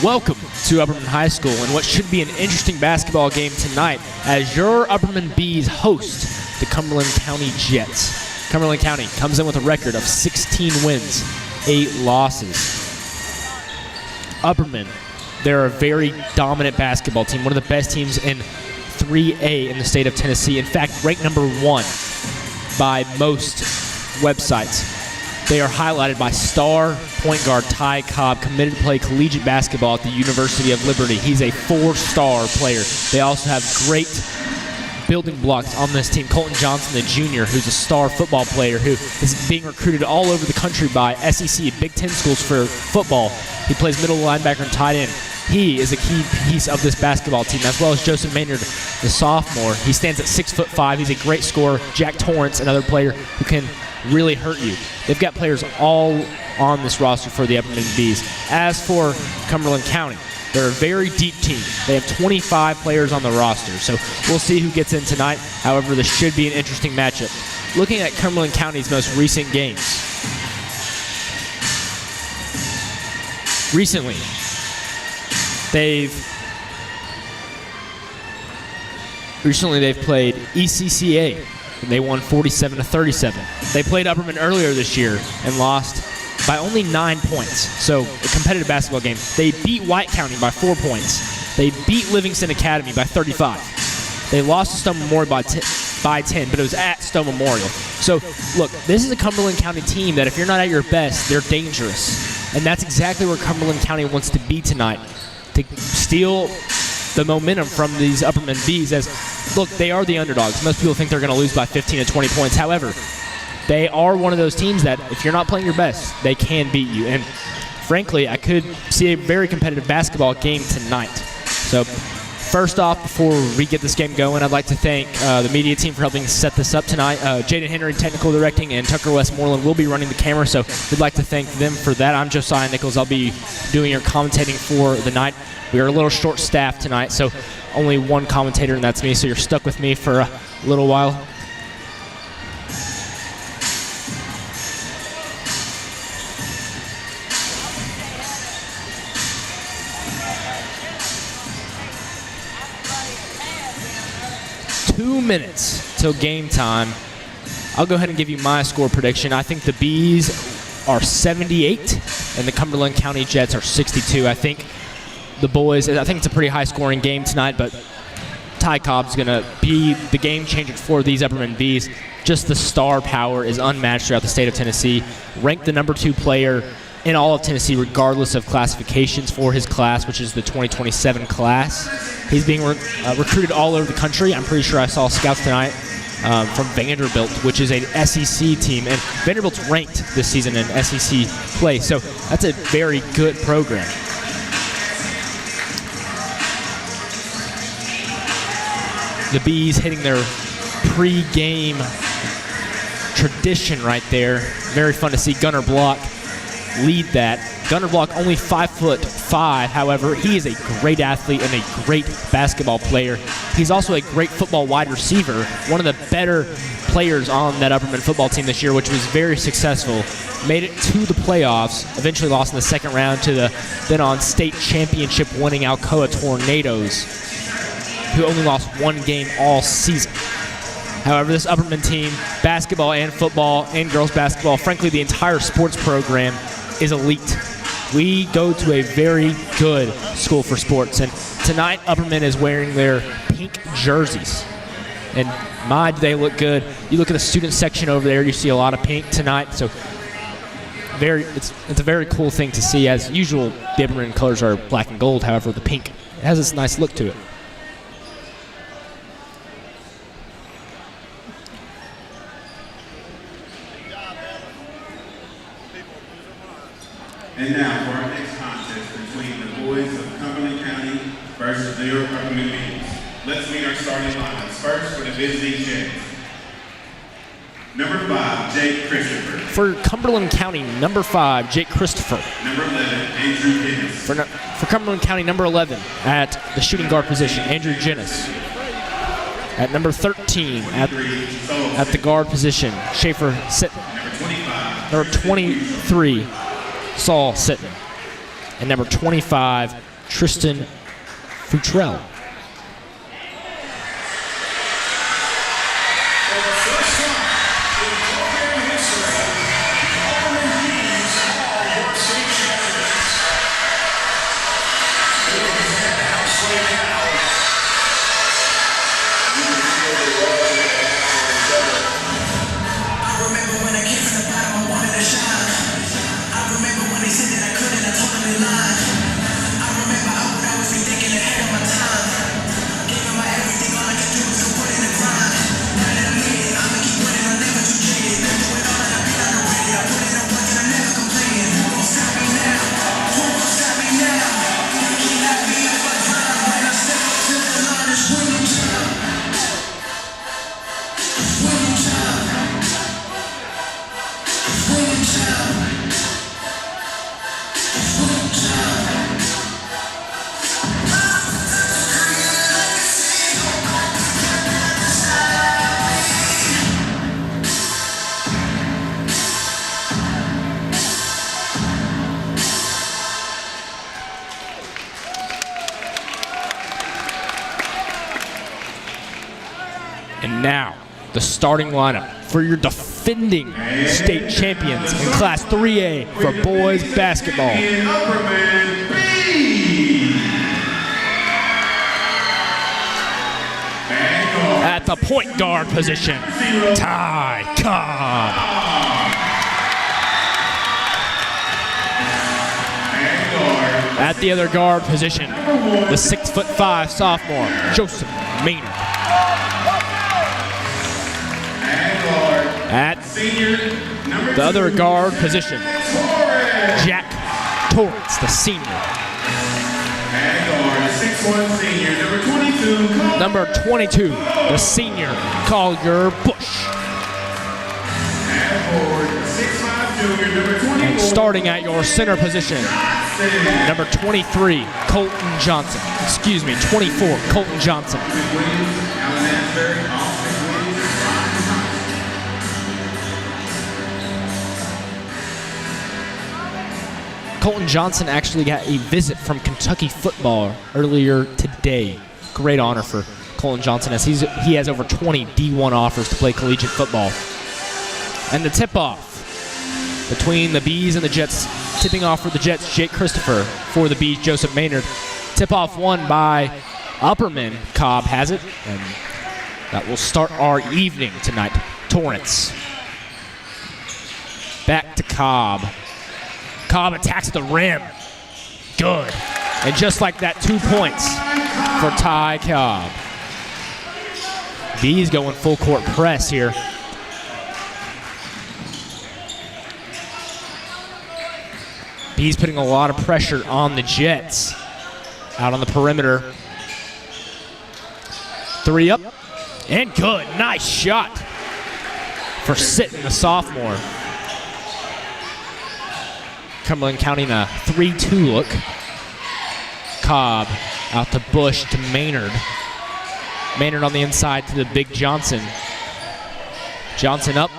Welcome to Upperman High School and what should be an interesting basketball game tonight as your Upperman Bees host the Cumberland County Jets. Cumberland County comes in with a record of 16 wins, 8 losses. Upperman, they're a very dominant basketball team, one of the best teams in 3A in the state of Tennessee. In fact, ranked number 1 by most websites. They are highlighted by star point guard Ty Cobb, committed to play collegiate basketball at the University of Liberty. He's a 4-star player. They also have great building blocks on this team. Colton Johnson, the junior, who's a star football player who is being recruited all over the country by SEC, Big Ten schools for football. He plays middle linebacker and tight end. He is a key piece of this basketball team, as well as Joseph Maynard, the sophomore. He stands at 6'5". He's a great scorer. Jack Torrance, another player who can really hurt you. They've got players all on this roster for the Upperman Bees. As for Cumberland County, they're a very deep team. They have 25 players on the roster, so we'll see who gets in tonight. However, this should be an interesting matchup. Looking at Cumberland County's most recent games. Recently, they've played ECCA, and they won 47-37. They played Upperman earlier this year and lost by only 9 points. So a competitive basketball game. They beat White County by 4 points. They beat Livingston Academy by 35. They lost to Stone Memorial by 10, but it was at Stone Memorial. So look, this is a Cumberland County team that if you're not at your best, they're dangerous. And that's exactly where Cumberland County wants to be tonight, to steal the momentum from these Upperman Bees. As look, they are the underdogs. Most people think they're going to lose by 15 to 20 points. However, they are one of those teams that if you're not playing your best, they can beat you. And frankly, I could see a very competitive basketball game tonight. So first off, before we get this game going, I'd like to thank the media team for helping set this up tonight. Jaden Henry, technical directing, and Tucker Westmoreland will be running the camera, so we'd like to thank them for that. I'm Josiah Nichols. I'll be doing your commentating for the night. We are a little short-staffed tonight, so only one commentator, and that's me, so you're stuck with me for a little while. Two minutes till game time. I'll go ahead and give you my score prediction. I think the Bees are 78 and the Cumberland County Jets are 62. I think the boys, I think it's a pretty high-scoring game tonight, but Ty Cobb's going to be the game changer for these Upperman Bees. Just the star power is unmatched throughout the state of Tennessee. Ranked the number 2 player in all of Tennessee, regardless of classifications for his class, which is the 2027 class. He's being recruited all over the country. I'm pretty sure I saw scouts tonight from Vanderbilt, which is an SEC team, and Vanderbilt's ranked this season in SEC play, so that's a very good program. The Bees hitting their pre-game tradition right there. Very fun to see Gunnar Block lead that. Gunnar Block only 5'5", however, he is a great athlete and a great basketball player. He's also a great football wide receiver, one of the better players on that Upperman football team this year, which was very successful. Made it to the playoffs, eventually lost in the second round to the then-on state championship winning Alcoa Tornadoes, who only lost 1 game all season. However, this Upperman team, basketball and football and girls basketball, frankly, the entire sports program is elite. We go to a very good school for sports, and tonight Upperman is wearing their pink jerseys. And my, do they look good. You look at the student section over there, you see a lot of pink tonight, so it's a very cool thing to see. As usual, the Upperman colors are black and gold, however, the pink has this nice look to it. And now for our next contest between the boys of Cumberland County versus New York Upperman Bees. Let's meet our starting lineups. First for the visiting Jets. Number 5, Jake Christopher. For Cumberland County, number 5, Jake Christopher. Number 11, Andrew Dennis. For Cumberland County, number 11, at the shooting guard position, Andrew Jennis. At number 13, at the guard position, Schaefer Sitton. Number 25. Number 23, Saul Sitton. and number 25, Tristan Futrell. And now, the starting lineup for your defending state champions in Class 3A for boys basketball. Upperman B. At the point guard position, Ty Cobb. At the other guard position, the 6'5" sophomore, Joseph Maynard. At the other guard position, Jack Torrance, the senior. Number 22, the senior, Collier Bush. And starting at your center position, number 23, Colton Johnson. 24, Colton Johnson. Colton Johnson actually got a visit from Kentucky football earlier today. Great honor for Colton Johnson, as he has over 20 D1 offers to play collegiate football. And the tip-off between the Bees and the Jets, tipping off for the Jets, Jake Christopher. For the Bees, Joseph Maynard. Tip-off won by Upperman. Cobb has it, and that will start our evening tonight. Torrance. Back to Cobb. Cobb attacks at the rim. Good. And just like that, 2 points for Ty Cobb. Bees going full court press here. Bees putting a lot of pressure on the Jets. Out on the perimeter. 3 up. And good. Nice shot for Sitton, the sophomore. Cumberland County in a 3-2 look. Cobb out to Bush to Maynard. Maynard on the inside to the big Johnson. Johnson up.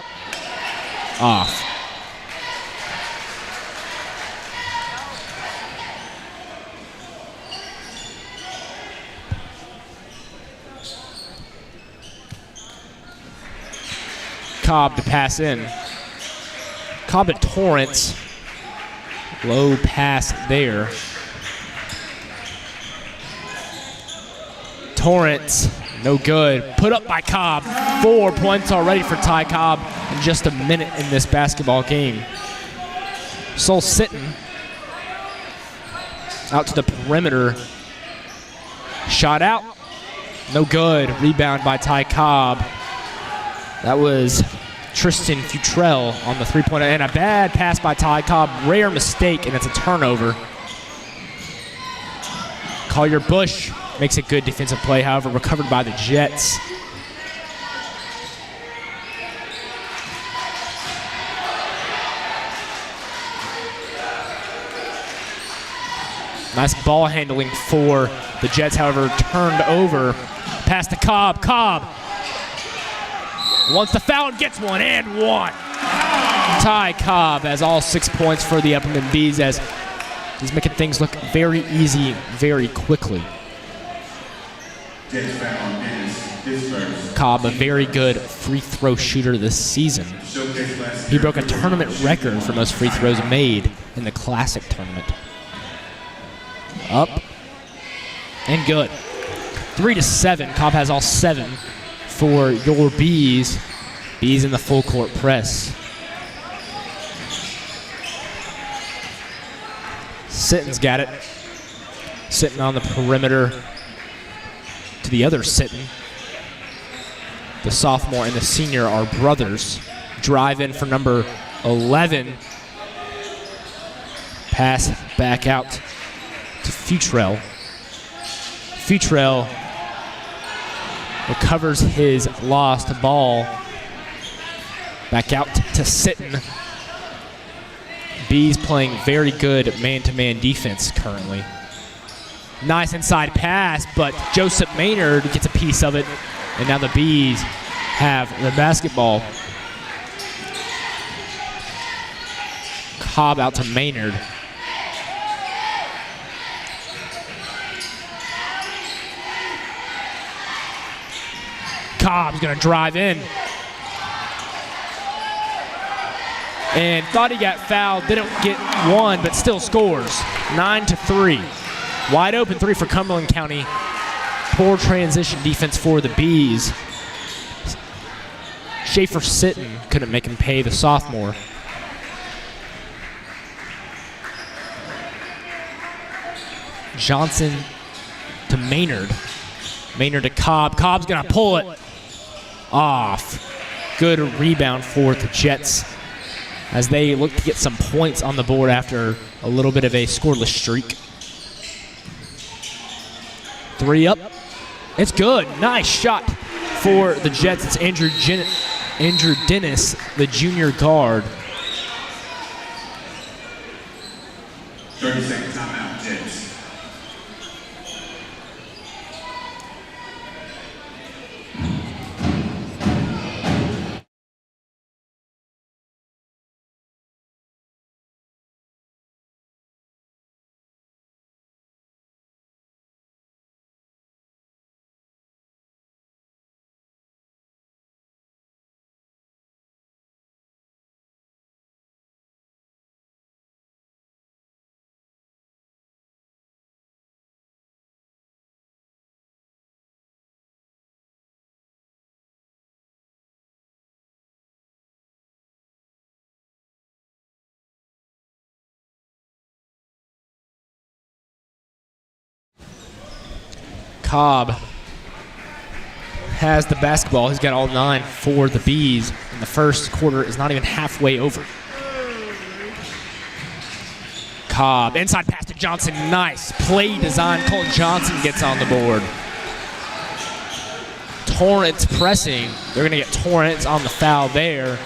Off. Cobb to pass in. Cobb to Torrance. Low pass there. Torrance, no good. Put up by Cobb. 4 points already for Ty Cobb in just a minute in this basketball game. Sol Sitton out to the perimeter. Shot out. No good. Rebound by Ty Cobb. That was Tristan Futrell on the three-pointer, and a bad pass by Ty Cobb. Rare mistake, and it's a turnover. Collier Bush makes a good defensive play, however, recovered by the Jets. Nice ball handling for the Jets, however, turned over. Pass to Cobb. Cobb wants the foul and gets one, and one. Ty Cobb has all 6 points for the Upperman Bees, as He's making things look very easy very quickly. Jets foul on Dennis, his first. Cobb, a very good free throw shooter this season. He broke a tournament record for most free throws made in the Classic tournament. Up and good. 3-7. Cobb has all 7 for your Bees. Bees in the full court press. Sitton's got it. Sitton on the perimeter to the other Sitton. The sophomore and the senior are brothers. Drive in for number 11. Pass back out to Futrell. Futrell recovers his lost ball. Back out to Sitton. Bees playing very good man-to-man defense currently. Nice inside pass, but Joseph Maynard gets a piece of it, and now the Bees have the basketball. Cobb out to Maynard. Cobb's gonna drive in. And thought he got fouled, didn't get one, but still scores. 9-3. Wide open 3 for Cumberland County. Poor transition defense for the Bees. Schaefer Sitton couldn't make him pay, the sophomore. Johnson to Maynard. Maynard to Cobb. Cobb's gonna pull it off. Good rebound for the Jets as they look to get some points on the board after a little bit of a scoreless streak. 3 up. It's good. Nice shot for the Jets. It's Andrew Dennis, the junior guard. 30-second timeout, Jets. Cobb has the basketball. He's got all 9 for the Bees. And the first quarter is not even halfway over. Cobb, inside pass to Johnson. Nice play design. Colton Johnson gets on the board. Torrance pressing. They're going to get Torrance on the foul there.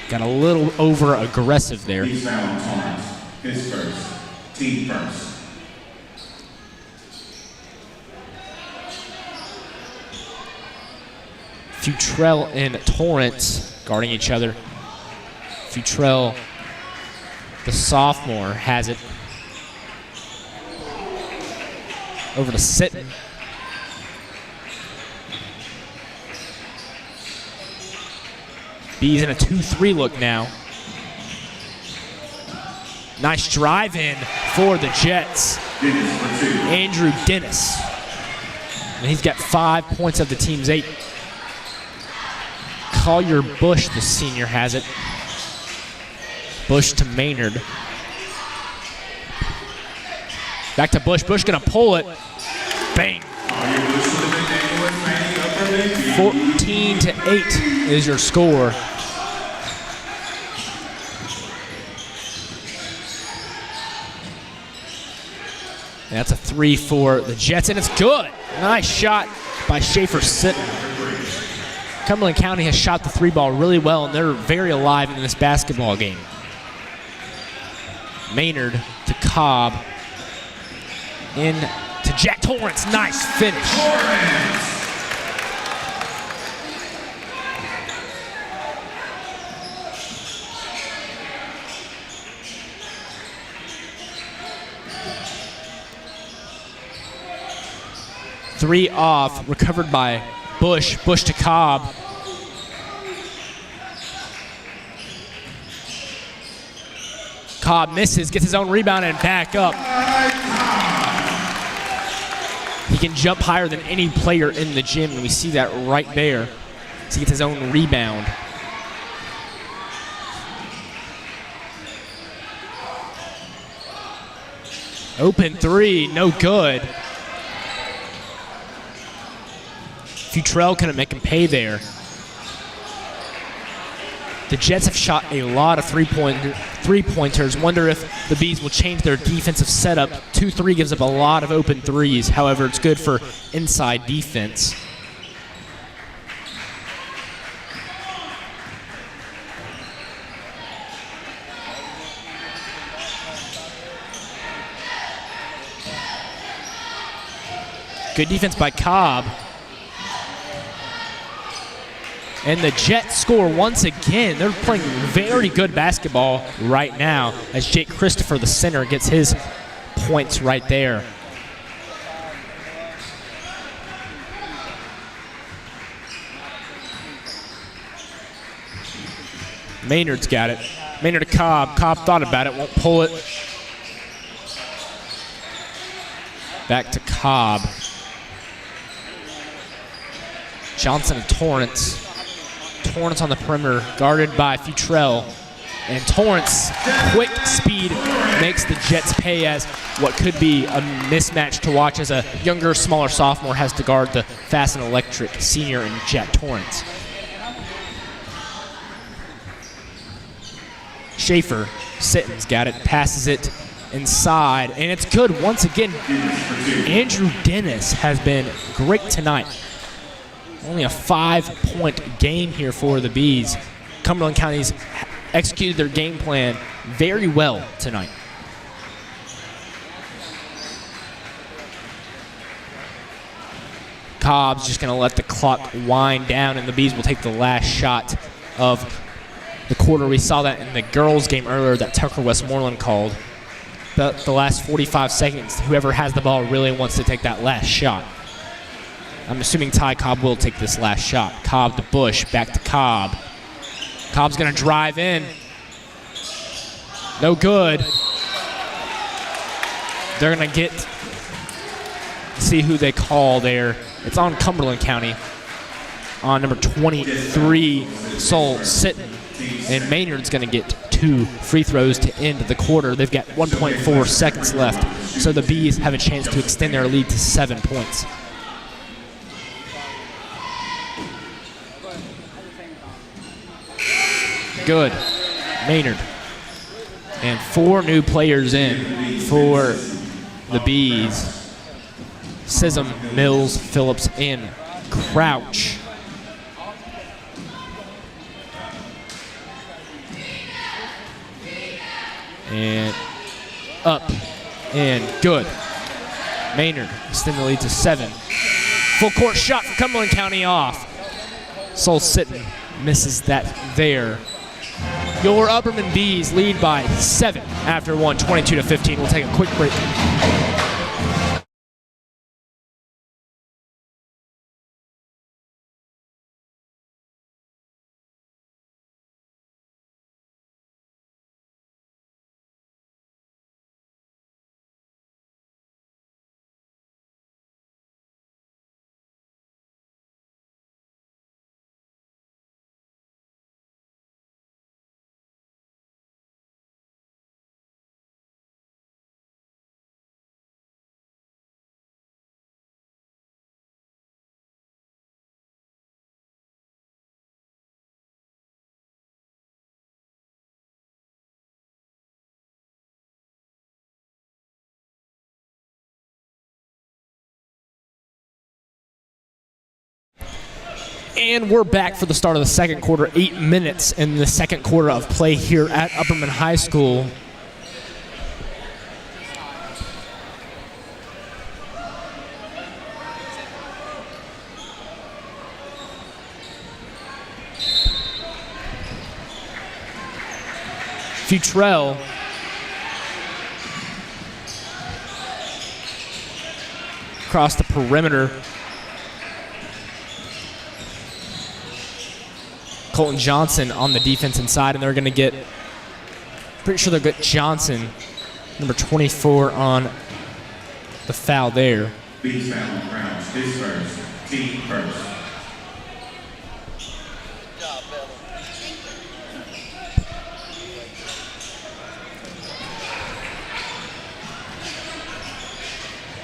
Got a little over aggressive there. He's foul on Torrance. His first. Team first. Futrell and Torrance guarding each other. Futrell, the sophomore, has it over to Sitton. Bees in a 2-3 look now. Nice drive in for the Jets. Andrew Dennis. And he's got 5 points of the team's 8. Collier Bush, the senior, has it. Bush to Maynard. Back to Bush. Bush gonna pull it. Bang. 14-8 is your score. And that's a 3 for the Jets, and it's good. Nice shot by Schaefer Sitton. Cumberland County has shot the 3 ball really well, and they're very alive in this basketball game. Maynard to Cobb. In to Jack Torrance. Nice finish. Three off, recovered by Bush. Bush to Cobb. Cobb misses, gets his own rebound and back up. He can jump higher than any player in the gym, and we see that right there. So he gets his own rebound. Open three, no good. Futrell couldn't make him pay there. The Jets have shot a lot of three-pointers. Wonder if the Bees will change their defensive setup. 2-3 gives up a lot of open threes. However, it's good for inside defense. Good defense by Cobb. And the Jets score once again. They're playing very good basketball right now as Jake Christopher, the center, gets his points right there. Maynard's got it. Maynard to Cobb. Cobb thought about it, won't pull it. Back to Cobb. Johnson and Torrance. Torrance on the perimeter, guarded by Futrell. And Torrance, quick speed, makes the Jets pay as what could be a mismatch to watch as a younger, smaller sophomore has to guard the fast and electric senior in Jack Torrance. Schaefer, Sitton's got it, passes it inside, and it's good once again. Andrew Dennis has been great tonight. Only a 5-point game here for the Bees. Cumberland County's executed their game plan very well tonight. Cobb's just going to let the clock wind down, and the Bees will take the last shot of the quarter. We saw that in the girls' game earlier that Tucker Westmoreland called. The last 45 seconds, whoever has the ball really wants to take that last shot. I'm assuming Ty Cobb will take this last shot. Cobb to Bush, back to Cobb. Cobb's going to drive in. No good. They're going to see who they call there. It's on Cumberland County. On number 23, Sol Sitton. And Maynard's going to get 2 free throws to end the quarter. They've got 1.4 seconds left. So the Bees have a chance to extend their lead to 7 points. Good. Maynard. And 4 new players in for the Bees. Sism, Mills, Phillips, and Crouch. And up and good. Maynard extend the lead to 7. Full court shot for Cumberland County off. Sol Sitton misses that there. Your Upperman Bees lead by 7 after one, 22-15. We'll take a quick break. And we're back for the start of the second quarter. 8 minutes in the second quarter of play here at Upperman High School. Futrell across the perimeter. Colton Johnson on the defensive side, and they're going to get, pretty sure they'll get Johnson, number 24, on the foul there. Bees foul on Browns. His first. Team first.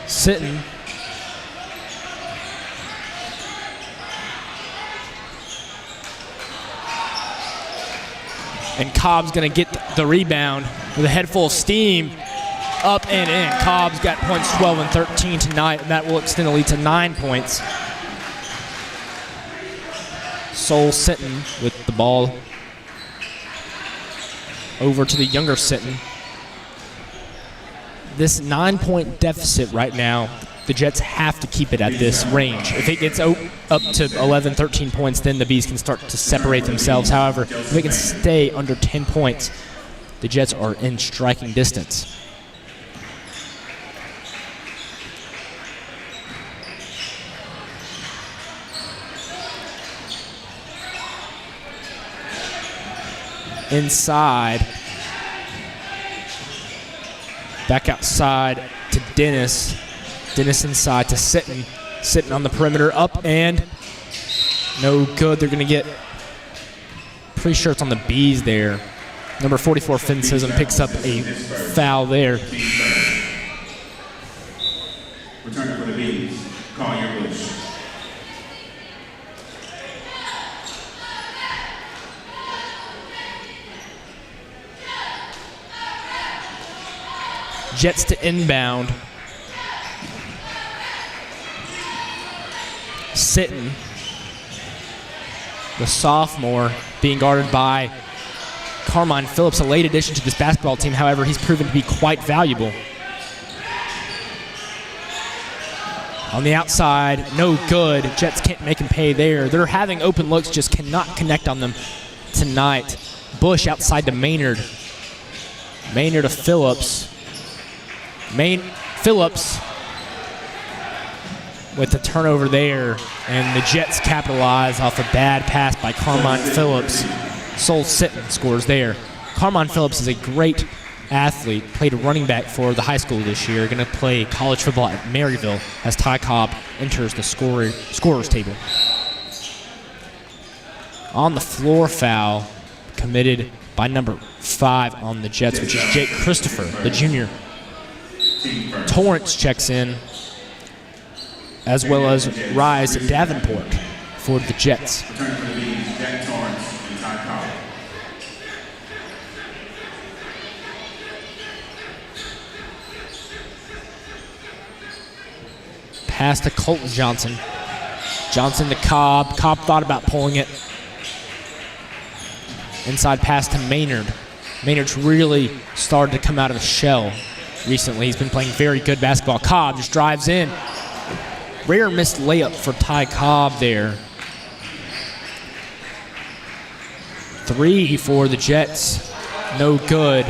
Sitting. And Cobb's going to get the rebound with a head full of steam. Up and in. Cobb's got points 12 and 13 tonight, and that will extend the lead to 9 points. Soul Sinton with the ball over to the younger Sinton. This 9-point deficit right now, the Jets have to keep it at this range. If it gets up to 11, 13 points, then the Bees can start to separate themselves. However, if they can stay under 10 points, the Jets are in striking distance. Inside. Back outside to Dennis. Dennis inside to Sitton. Sitton on the perimeter, up and no good. They're going to get, pretty sure it's on the Bees there. Number 44, Finn Sism, picks up a foul there. Return for the Bees. Call your Bush. Jets to inbound. Sitton, the sophomore, being guarded by Carmine Phillips, a late addition to this basketball team. However, he's proven to be quite valuable. On the outside, no good. Jets can't make him pay there. They're having open looks, just cannot connect on them tonight. Bush outside to Maynard. Maynard to Phillips. Phillips with the turnover there, and the Jets capitalize off a bad pass by Carmine Phillips. Soul Sitton scores there. Carmine Phillips is a great athlete, played running back for the high school this year, going to play college football at Maryville as Ty Cobb enters the scorer's table. On the floor foul committed by number 5 on the Jets, which is Jake Christopher, the junior. Torrance checks in, as well as Rise Davenport for the Jets. Pass to Colton Johnson. Johnson to Cobb. Cobb thought about pulling it. Inside pass to Maynard. Maynard's really started to come out of a shell recently. He's been playing very good basketball. Cobb just drives in. Rare missed layup for Ty Cobb there. 3 for the Jets. No good.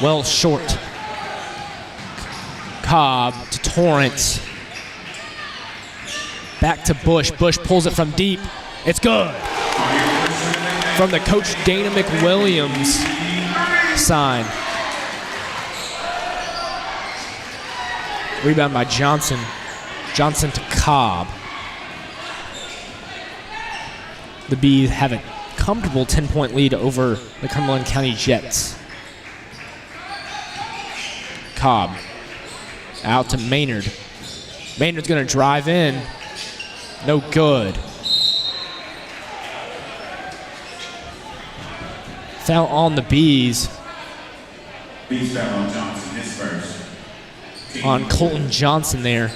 Well short. Cobb to Torrance. Back to Bush. Bush pulls it from deep. It's good. From the coach Dana McWilliams sign. Rebound by Johnson. Johnson to Cobb. The Bees have a comfortable 10-point lead over the Cumberland County Jets. Cobb out to Maynard. Maynard's going to drive in. No good. Foul on the Bees. Bees foul on Johnson, his first. On Colton Johnson there.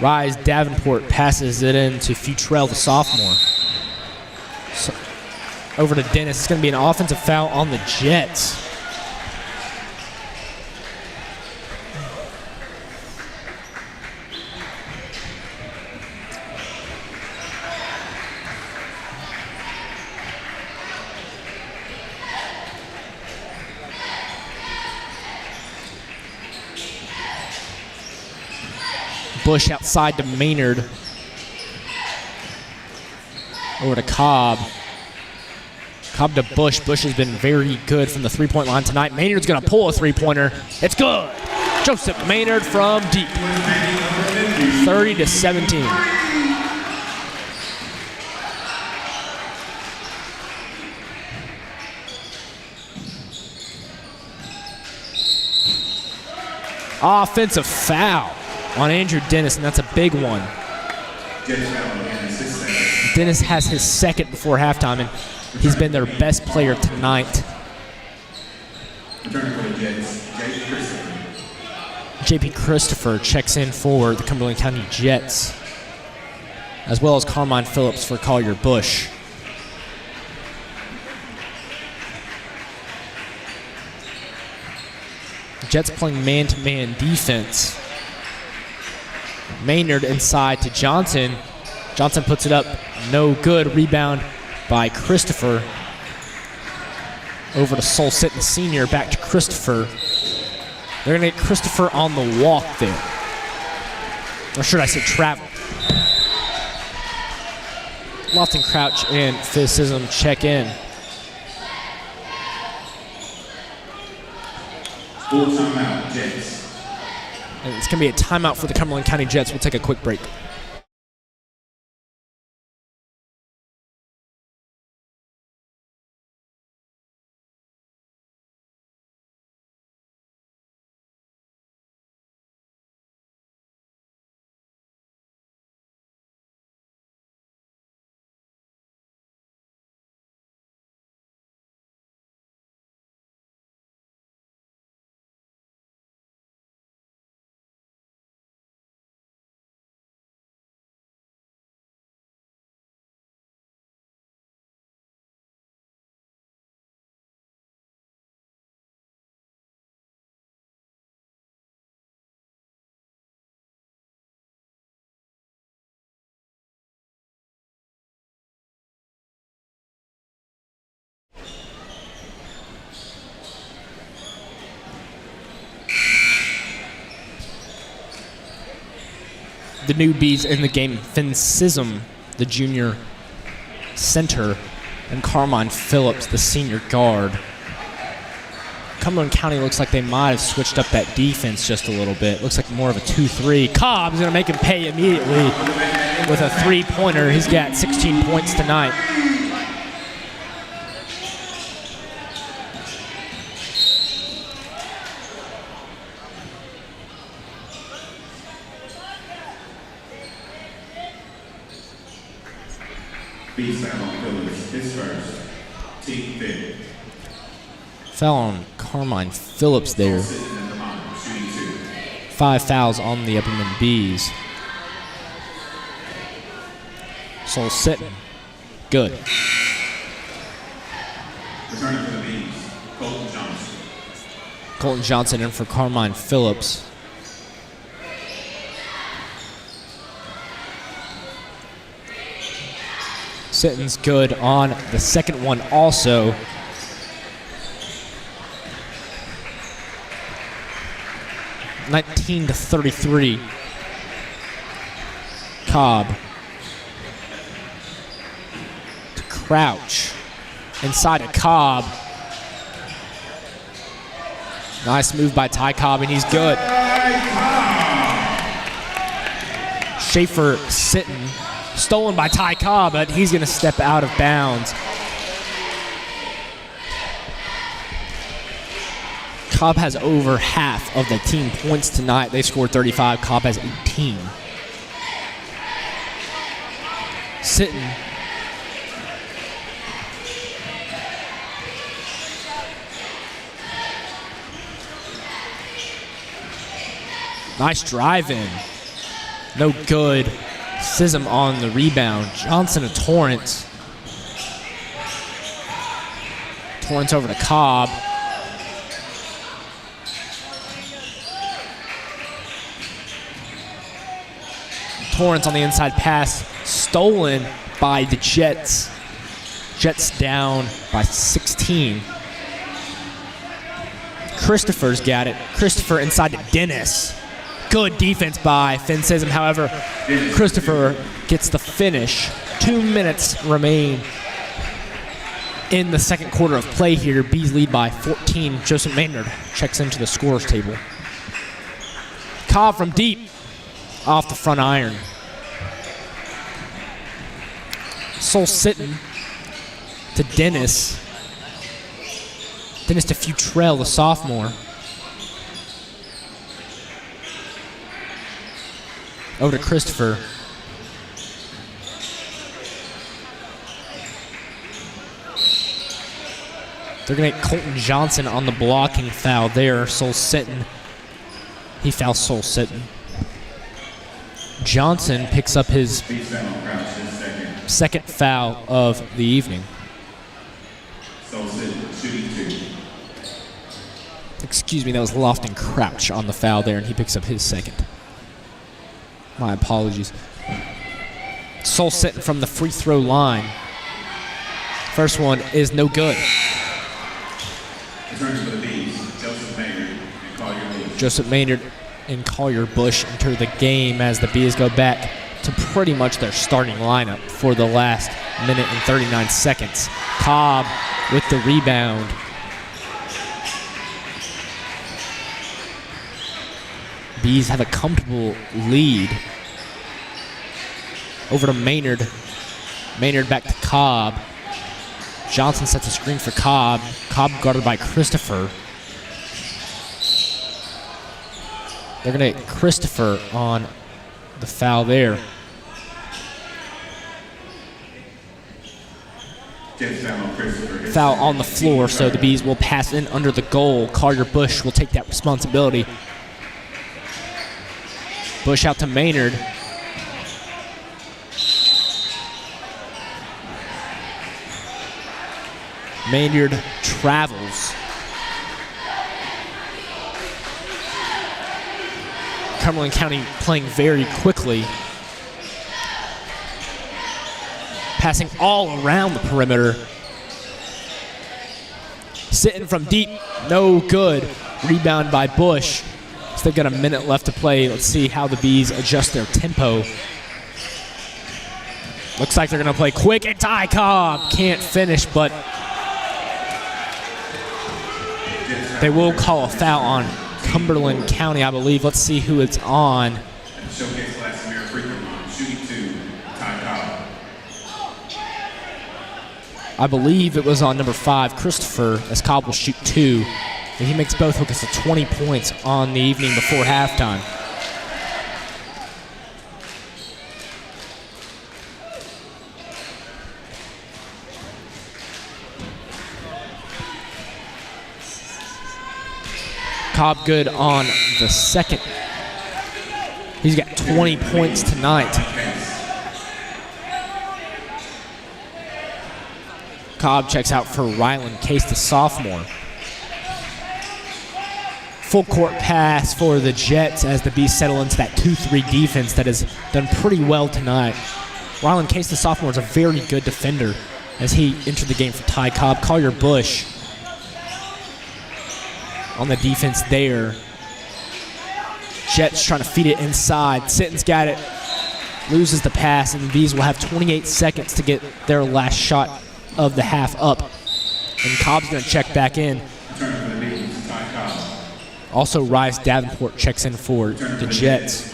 Rise Davenport passes it in to Futrell, the sophomore. So, over to Dennis. It's going to be an offensive foul on the Jets. Bush outside to Maynard. Over to Cobb. Cobb to Bush. Bush has been very good from the three-point line tonight. Maynard's going to pull a three-pointer. It's good. Joseph Maynard from deep. 30-17. Offensive foul on Andrew Dennis, and that's a big one. Dennis has his second before halftime, and he's been their best player tonight. JP Christopher checks in for the Cumberland County Jets, as well as Carmine Phillips for Collier Bush. Jets playing man-to-man defense. Maynard inside to Johnson. Johnson puts it up, no good. Rebound by Christopher. Over to Sol Sitton Sr., back to Christopher. They're going to get Christopher on the walk there. Or should I say travel. Lofton Crouch and Physicism check in. Full timeout, Jets. And it's going to be a timeout for the Cumberland County Jets. We'll take a quick break. The newbies in the game, Physicism, the junior center, and Carmine Phillips, the senior guard. Cumberland County looks like they might have switched up that defense just a little bit. Looks like more of a 2-3. Cobb's going to make him pay immediately with a three-pointer. He's got 16 points tonight. His first. Team fit. Foul on Carmine Phillips there. 5 fouls on the Upperman Bees. Sol Sitton. Good. Returning for the Bees, Colton Johnson. Colton Johnson in for Carmine Phillips. Sitton's good on the second one also. (19-33). Cobb to Crouch. Inside of Cobb. Nice move by Ty Cobb, and he's good. Schaefer Sitton. Stolen by Ty Cobb, but he's going to step out of bounds. Cobb has over half of the team points tonight. They scored 35. Cobb has 18. Sitton. Nice drive in. No good. Sism on the rebound. Johnson to Torrance. Torrance over to Cobb. Torrance on the inside pass. Stolen by the Jets. Jets down by 16. Christopher's got it. Christopher inside to Dennis. Good defense by Finn Sism. However, Christopher gets the finish. 2 minutes remain in the second quarter of play here. Bees lead by 14. Joseph Maynard checks into the scorers table. Cobb from deep, off the front iron. Soul sitting to Dennis. Dennis to Futrell, the sophomore. Over to Christopher. They're going to get Colton Johnson on the blocking foul there. Soul Sitton. He fouls Soul Sitton. Johnson picks up his second foul of the evening. Soul Sitton shooting 2. Excuse me, that was Lofton Crouch on the foul there, and he picks up his second. My apologies. Soul Sitton from the free throw line. First one is no good. Returns for the Bees, Joseph Maynard and Collier Bush. Joseph Maynard and Collier Bush enter the game as the Bees go back to pretty much their starting lineup for the last minute and 39 seconds. Cobb with the rebound. Bees have a comfortable lead. Over to Maynard. Maynard back to Cobb. Johnson sets a screen for Cobb. Cobb guarded by Christopher. They're going to get Christopher on the foul there. Foul on the floor, so the Bees will pass in under the goal. Collier Bush will take that responsibility. Bush out to Maynard. Maynard travels. Cumberland County playing very quickly. Passing all around the perimeter. Sitting from deep, no good. Rebound by Bush. So they've got a minute left to play. Let's see how the Bees adjust their tempo. Looks like they're going to play quick, and Ty Cobb can't finish, but they will call a foul on Cumberland County, I believe. Let's see who it's on. Showcase last year, free throw line, shooting 2, Ty Cobb. I believe it was on number 5, Christopher, as Cobb will shoot 2. And he makes both hook us to 20 points on the evening before halftime. Cobb good on the second. He's got 20 points tonight. Cobb checks out for Ryland Case, the sophomore. Full court pass for the Jets as the Bees settle into that 2-3 defense that has done pretty well tonight. Ryland Case, the sophomore, is a very good defender as he entered the game for Ty Cobb. Collier Bush on the defense there. Jets trying to feed it inside. Sitton's got it. Loses the pass, and the Bees will have 28 seconds to get their last shot of the half up. And Cobb's going to check back in. Also, Rise Davenport checks in for the Jets.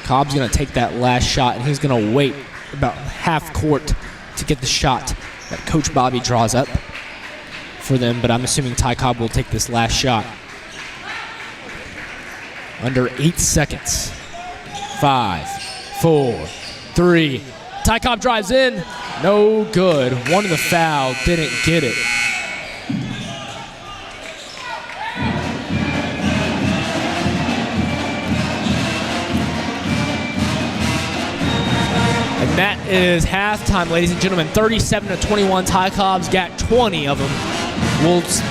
Cobb's going to take that last shot, and he's going to wait about half court to get the shot that Coach Bobby draws up for them, but I'm assuming Ty Cobb will take this last shot. Under 8 seconds. 5, 4, 3. Ty Cobb drives in. No good. One of the foul. Didn't get it. And that is halftime, ladies and gentlemen. 37-21. Ty Cobb's got 20 of them.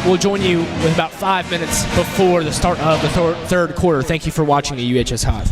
We'll join you with about 5 minutes before the start of the third quarter. Thank you for watching the UHS Hive.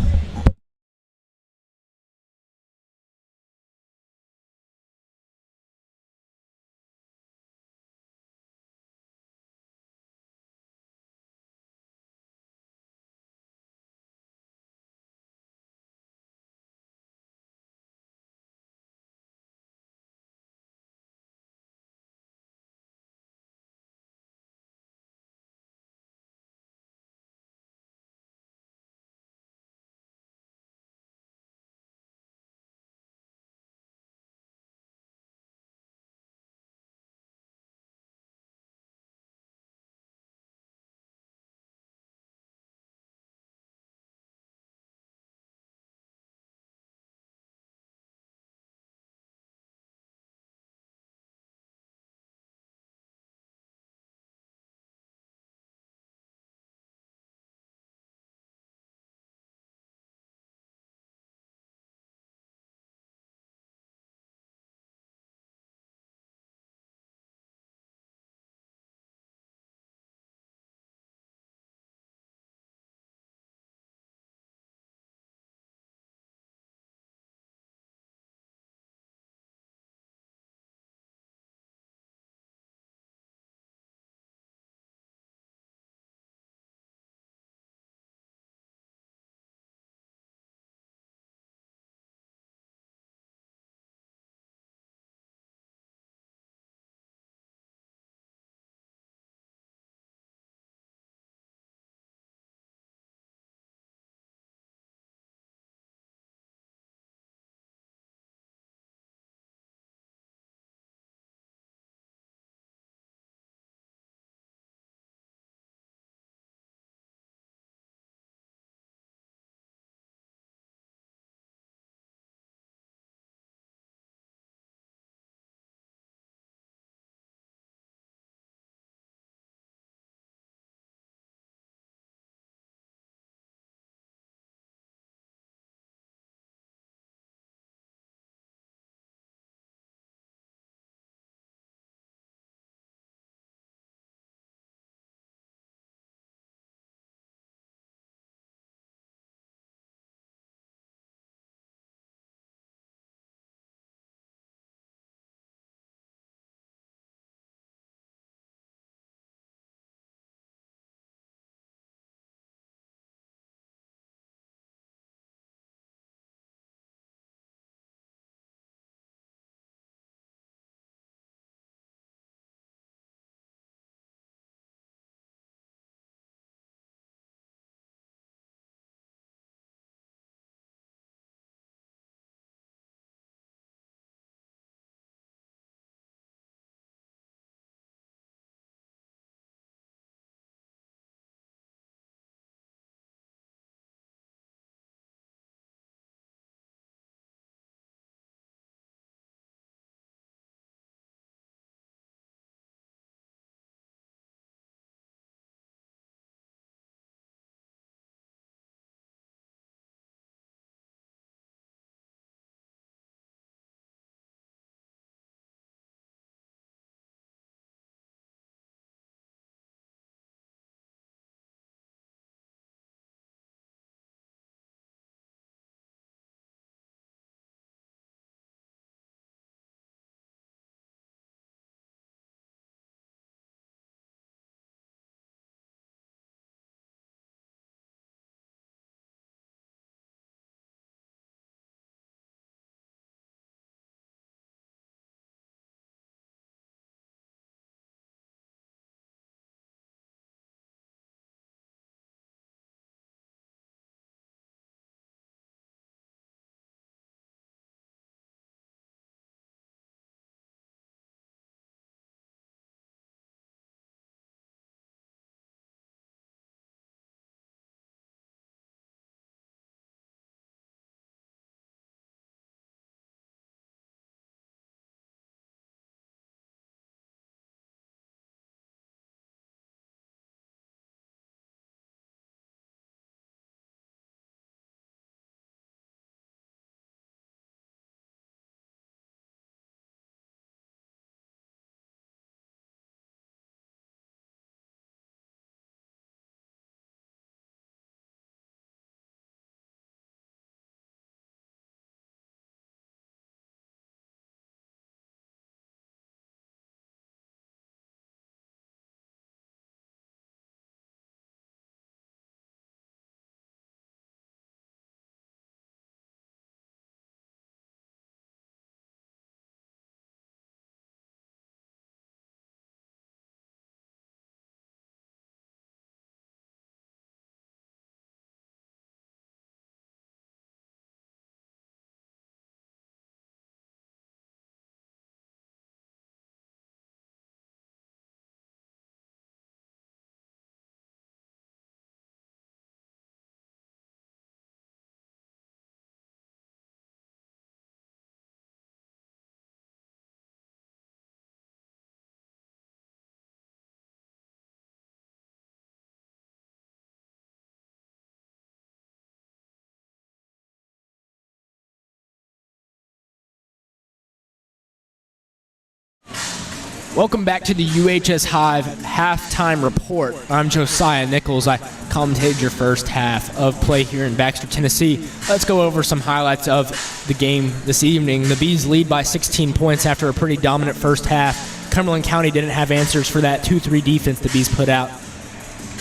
Welcome back to the UHS Hive halftime report. I'm Josiah Nichols. I commentated your first half of play here in Baxter, Tennessee. Let's go over some highlights of the game this evening. The Bees lead by 16 points after a pretty dominant first half. Cumberland County didn't have answers for that 2-3 defense the Bees put out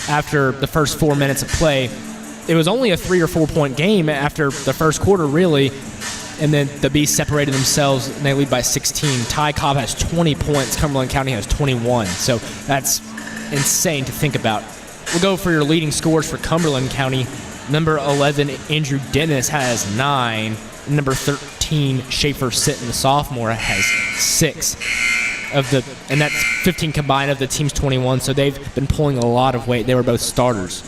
after the first 4 minutes of play. It was only a 3 or 4 point game after the first quarter, really. And then the Bees separated themselves, and they lead by 16. Ty Cobb has 20 points. Cumberland County has 21. So that's insane to think about. We'll go for your leading scores for Cumberland County. Number 11, Andrew Dennis, has 9. Number 13, Schaefer Sitton, the sophomore, has 6. And that's 15 combined of the team's 21. So they've been pulling a lot of weight. They were both starters.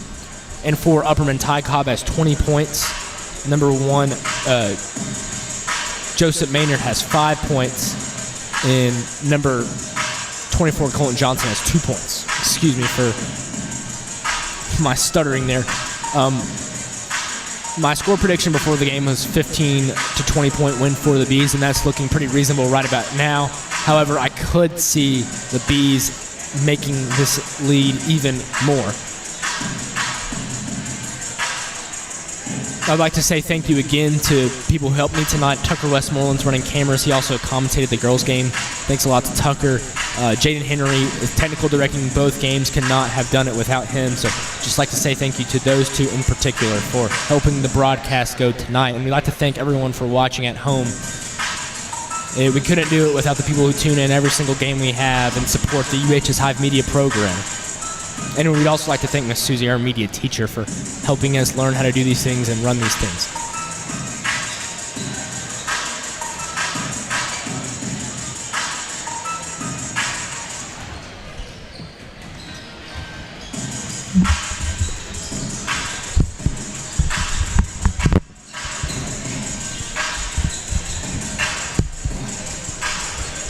And for Upperman, Ty Cobb has 20 points. Number 1, Joseph Maynard has 5 points, and number 24, Colton Johnson, has 2 points. Excuse me for my stuttering there. My score prediction before the game was 15 to 20 point win for the Bees, and that's looking pretty reasonable right about now. However, I could see the Bees making this lead even more. I'd like to say thank you again to people who helped me tonight. Tucker Westmoreland's running cameras. He also commentated the girls' game. Thanks a lot to Tucker. Jaden Henry, technical directing both games, could not have done it without him. So just like to say thank you to those two in particular for helping the broadcast go tonight. And we'd like to thank everyone for watching at home. We couldn't do it without the people who tune in every single game we have and support the UHS Hive Media program. And we'd also like to thank Miss Susie, our media teacher, for helping us learn how to do these things and run these things.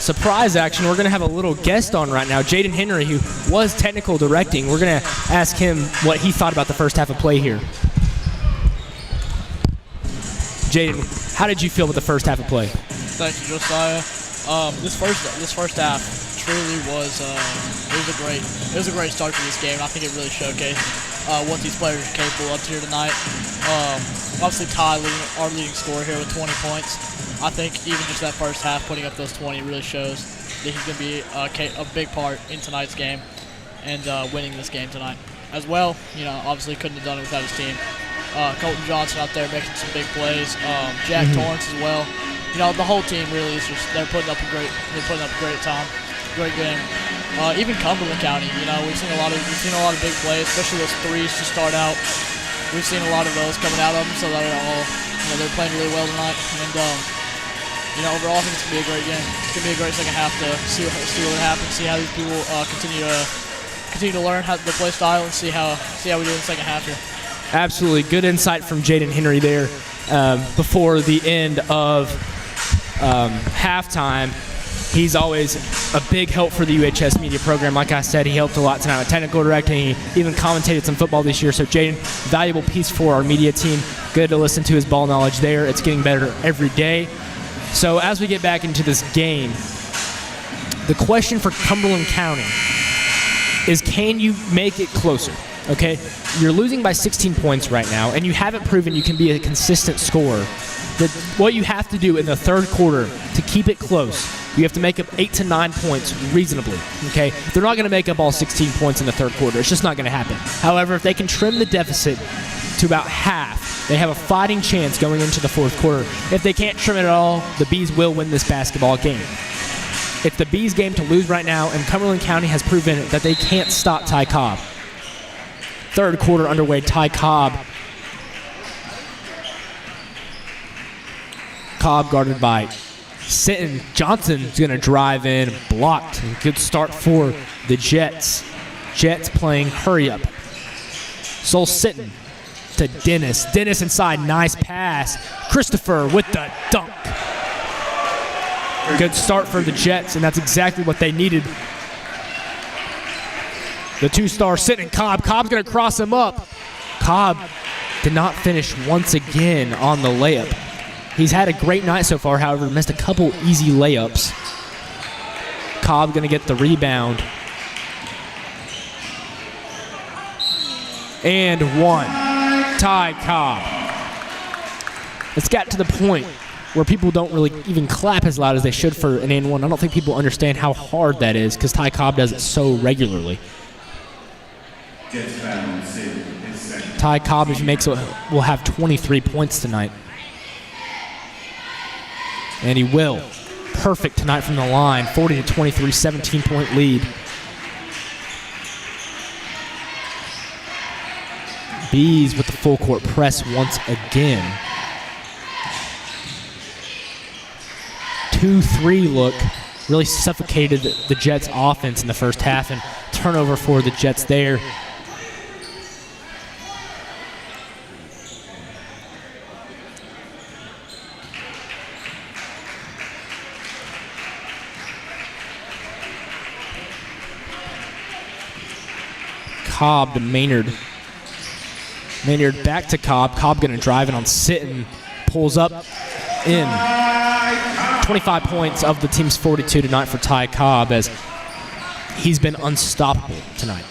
Surprise action. We're going to have a little guest on right now, Jaden Henry, who was technical directing. We're going to ask him what he thought about the first half of play here. Jaden, how did you feel with the first half of play? Thank you, Josiah. This first half truly was it was a great start to this game. I think it really showcased what these players are capable of here tonight. Obviously, Ty, our leading scorer here with 20 points. I think even just that first half, putting up those 20, really shows that he's going to be a big part in tonight's game and winning this game tonight. As well, obviously couldn't have done it without his team. Colton Johnson out there making some big plays. Jack Torrance as well. The whole team really is they're putting up a great time, great game. Even Cumberland County, we've seen a lot of big plays, especially those threes to start out. We've seen a lot of those coming out of them, so they're playing really well tonight. And overall, I think it's gonna be a great game. It's gonna be a great second half to see what happens, see how these people continue to learn how the play style, and see how we do in the second half here. Absolutely, good insight from Jaden Henry there before the end of halftime. He's always a big help for the UHS media program. Like I said, he helped a lot tonight with technical directing. He even commentated some football this year. So Jaden, valuable piece for our media team. Good to listen to his ball knowledge there. It's getting better every day. So as we get back into this game, the question for Cumberland County is, can you make it closer? Okay, you're losing by 16 points right now, and you haven't proven you can be a consistent scorer. What you have to do in the third quarter to keep it close, you have to make up 8 to 9 points reasonably. Okay, they're not going to make up all 16 points in the third quarter. It's just not going to happen. However, if they can trim the deficit to about half, they have a fighting chance going into the fourth quarter. If they can't trim it at all, the Bees will win this basketball game. It's the Bees' game to lose right now, and Cumberland County has proven that they can't stop Ty Cobb. Third quarter underway. Ty Cobb guarded by Sitton. Johnson's going to drive in, blocked. Good start for the Jets. Jets playing hurry up. Sol Sitton to Dennis. Dennis inside, nice pass. Christopher with the dunk. Good start for the Jets, and that's exactly what they needed. The two-star Sitton, Cobb. Cobb's going to cross him up. Cobb did not finish once again on the layup. He's had a great night so far, however, missed a couple easy layups. Cobb going to get the rebound. And one. Ty Cobb. It's got to the point where people don't really even clap as loud as they should for an and one. I don't think people understand how hard that is because Ty Cobb does it so regularly. Ty Cobb, if he makes it, will have 23 points tonight. And he will. Perfect tonight from the line. 40-23, 17-point lead. Bees with the full court press once again. 2-3 look really suffocated the Jets' offense in the first half, and turnover for the Jets there. Cobb to Maynard. Maynard back to Cobb. Cobb going to drive it on Sitton. Pulls up in. 25 points of the team's 42 tonight for Ty Cobb as he's been unstoppable tonight.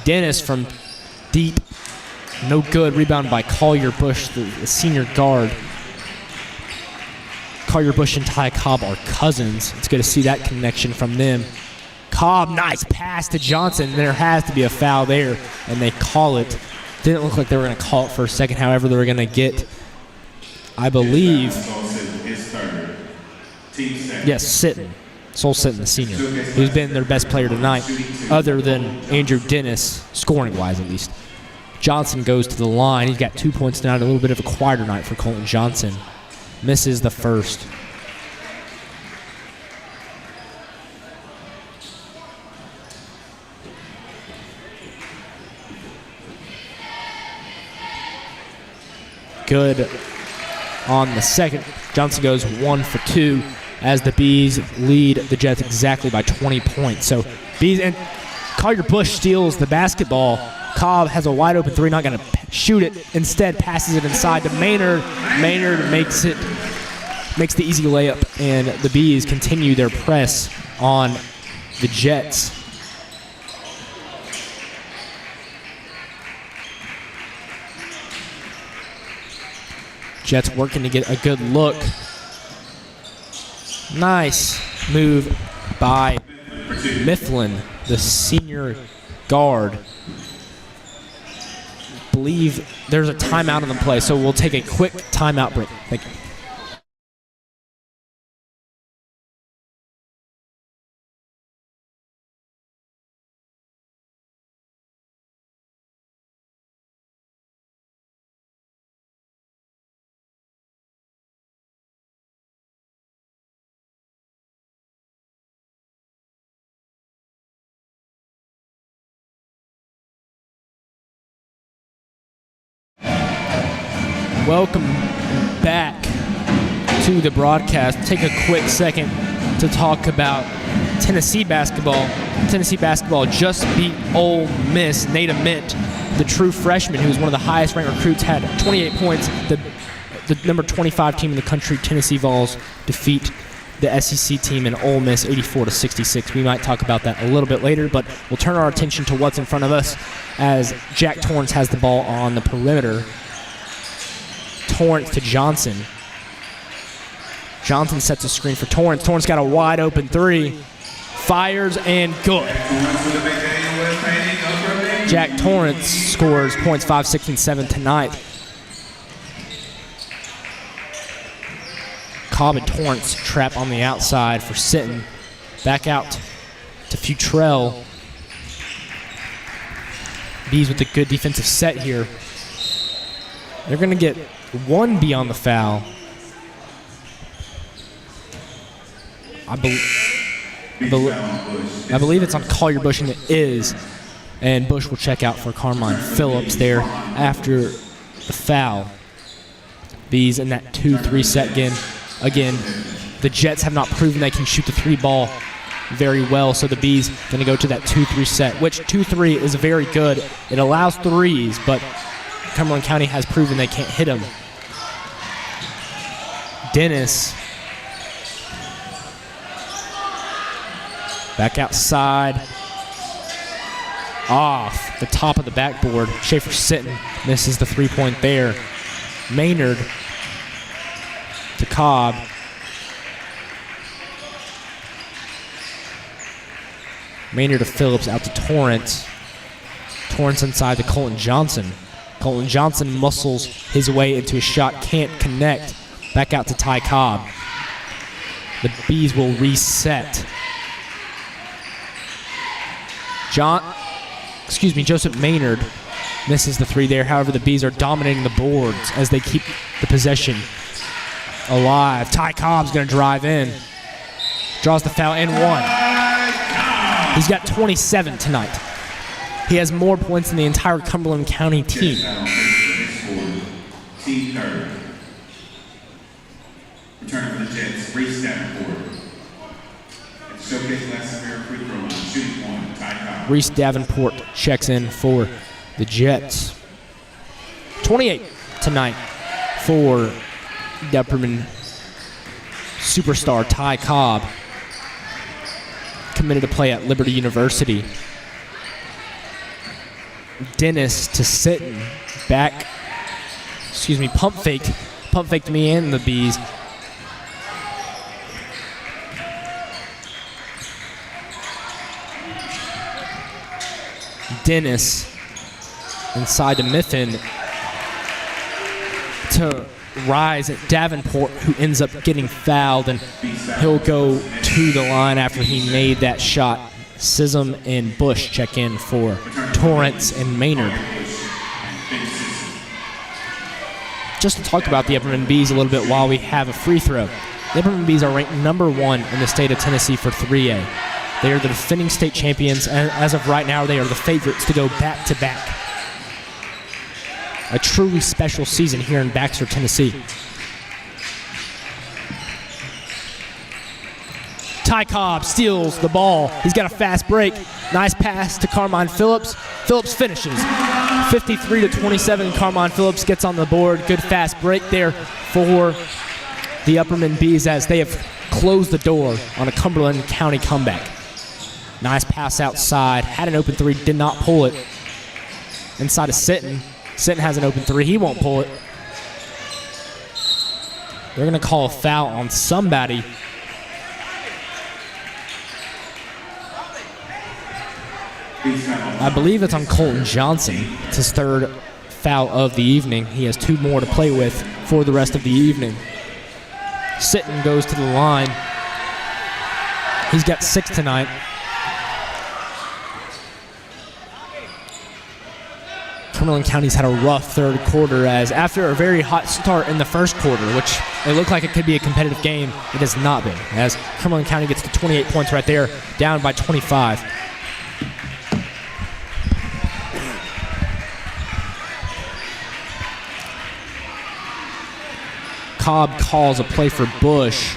Dennis from deep. No good. Rebound by Collier Bush, the senior guard. Collier Bush and Ty Cobb are cousins. It's good to see that connection from them. Cobb, nice pass to Johnson. There has to be a foul there, and they call it. Didn't look like they were going to call it for a second. However, they were going to get, I believe, yes, Sitton. Sol Sitton, the senior, who's been their best player tonight, other than Andrew Dennis, scoring-wise at least. Johnson goes to the line. He's got 2 points tonight, a little bit of a quieter night for Colton Johnson. Misses the first. Good on the second. Johnson goes 1 for 2 as the Bees lead the Jets exactly by 20 points. So Bees and Collier Bush steals the basketball. Cobb has a wide open three, not going to shoot it. Instead, passes it inside to Maynard. Maynard makes the easy layup, and the Bees continue their press on the Jets. Jets working to get a good look. Nice move by Mifflin, the senior guard. Believe there's a timeout on the play, so we'll take a quick timeout break. Thank you. Welcome back to the broadcast. Take a quick second to talk about Tennessee basketball. Tennessee basketball just beat Ole Miss. Nate Ament, the true freshman who was one of the highest ranked recruits, had 28 points. The number 25 team in the country, Tennessee Vols, defeat the SEC team in Ole Miss 84-66. We might talk about that a little bit later, but we'll turn our attention to what's in front of us as Jack Torrance has the ball on the perimeter. Torrance to Johnson. Johnson sets a screen for Torrance. Torrance got a wide open three. Fires and good. Jack Torrance scores points 5, 6, and 7 tonight. Cobb and Torrance trap on the outside for Sitton. Back out to Futrell. Bees with a good defensive set here. They're going to get one beyond the foul. I believe it's on Collier Bush, and it is. And Bush will check out for Carmine Phillips there after the foul. Bees in that 2-3 set again. Again, the Jets have not proven they can shoot the three ball very well, so the Bees going to go to that 2-3 set, which 2-3 is very good. It allows threes, but Cumberland County has proven they can't hit them. Dennis. Back outside. Off the top of the backboard. Schaefer sitting. Misses the three-point there. Maynard to Cobb. Maynard to Phillips, out to Torrance. Torrance inside to Colton Johnson. Colton Johnson muscles his way into a shot, can't connect. Back out to Ty Cobb. The Bees will reset. Joseph Maynard misses the three there. However, the Bees are dominating the boards as they keep the possession alive. Ty Cobb's going to drive in. Draws the foul and one. He's got 27 tonight. He has more points than the entire Cumberland County team. Team third. Return for the Jets, Reese Davenport. At the showcase last Severe free throw line, shooting one, Ty Cobb. Reese Davenport checks in for the Jets. 28 tonight for the Upperman superstar Ty Cobb. Committed to play at Liberty University. Dennis to Sitton. Pump faked me and the Bees. Dennis inside to Miffin to Rise at Davenport, who ends up getting fouled, and he'll go to the line after he made that shot. Sism and Bush check in for Torrance and Maynard. Just to talk about the Upperman Bees a little bit while we have a free throw. The Upperman Bees are ranked number 1 in the state of Tennessee for 3A. They are the defending state champions, and as of right now, they are the favorites to go back-to-back. A truly special season here in Baxter, Tennessee. Ty Cobb steals the ball. He's got a fast break. Nice pass to Carmine Phillips. Phillips finishes. 53-27. Carmine Phillips gets on the board. Good fast break there for the Upperman Bees as they have closed the door on a Cumberland County comeback. Nice pass outside. Had an open three. Did not pull it. Inside of Sitton. Sitton has an open three. He won't pull it. They're going to call a foul on somebody. I believe it's on Colton Johnson. It's his third foul of the evening. He has 2 more to play with for the rest of the evening. Sitton goes to the line. He's got 6 tonight. Cumberland County's had a rough third quarter, as after a very hot start in the first quarter, which it looked like it could be a competitive game, it has not been, as Cumberland County gets to 28 points right there, down by 25. Cobb calls a play for Bush.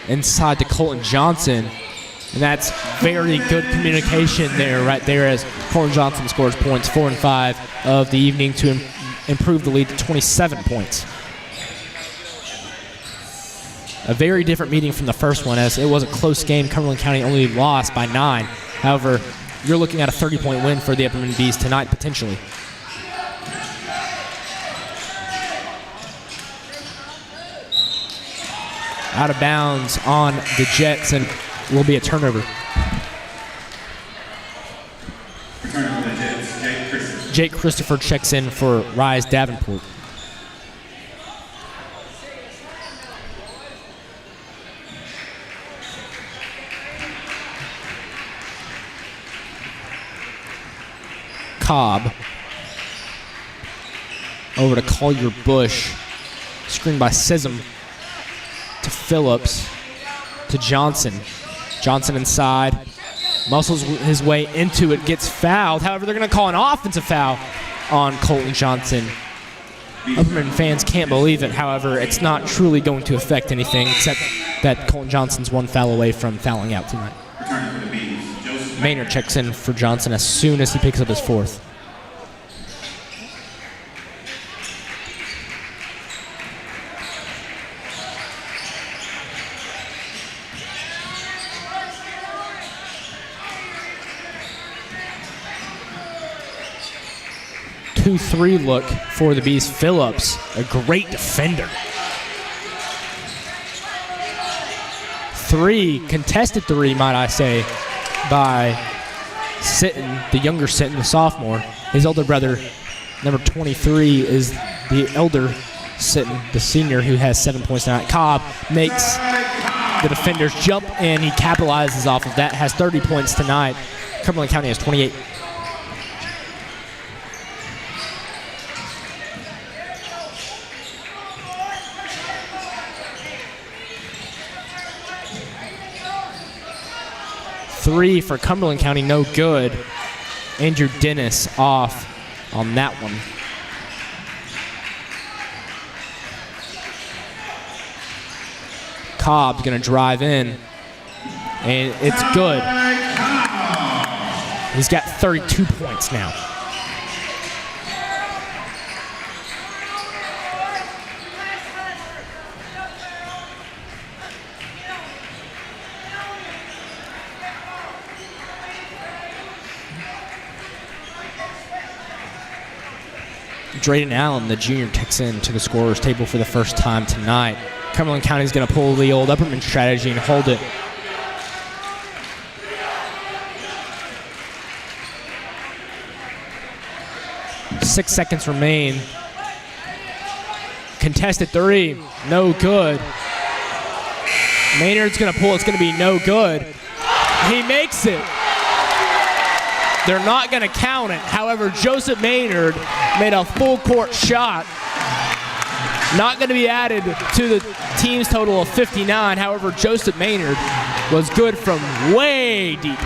Inside to Colton Johnson. And that's very good communication there, right there, as Colton Johnson scores points, 4 and 5 of the evening to improve the lead to 27 points. A very different meeting from the first one, as it was a close game. Cumberland County only lost by 9. However, you're looking at a 30-point win for the Upperman Bees tonight, potentially. Out of bounds on the Jets, and will be a turnover. Return for the Jets, Jake Christopher. Jake Christopher checks in for Rise Davenport. Cobb over to Collier Bush. Screened by Sism to Phillips to Johnson. Johnson inside. Muscles his way into it. Gets fouled. However, they're going to call an offensive foul on Colton Johnson. Upperman fans can't believe it. However, it's not truly going to affect anything, except that Colton Johnson's 1 foul away from fouling out tonight. Maynard checks in for Johnson as soon as he picks up his 4th. 2-3 look for the Bees. Phillips, a great defender. 3, contested 3, might I say, by Sitton, the younger Sitton, the sophomore. His older brother, number 23, is the elder Sitton, the senior, who has 7 points tonight. Cobb makes the defenders jump, and he capitalizes off of that, has 30 points tonight. Cumberland County has 28. Three for Cumberland County, no good. Andrew Dennis off on that one. Cobb's gonna drive in, and it's good. He's got 32 points now. Drayden Allen, the junior, takes in to the scorer's table for the first time tonight. Cumberland County is going to pull the old Upperman strategy and hold it. Six seconds remain. Contested 3, no good. Maynard's going to pull, it's going to be no good. He makes it. They're not going to count it. However, Joseph Maynard made a full court shot. Not going to be added to the team's total of 59. However, Joseph Maynard was good from way deep.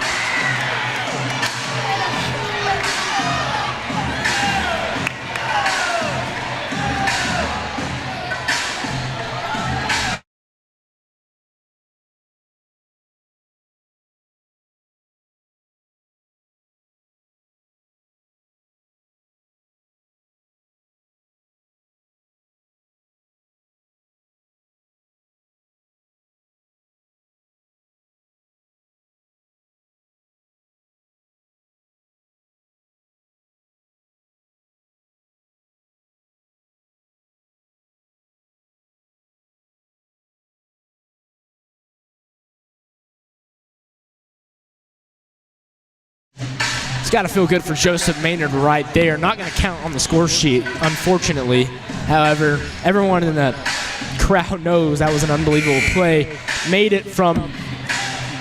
It's got to feel good for Joseph Maynard right there. Not going to count on the score sheet, unfortunately. However, everyone in the crowd knows that was an unbelievable play. Made it from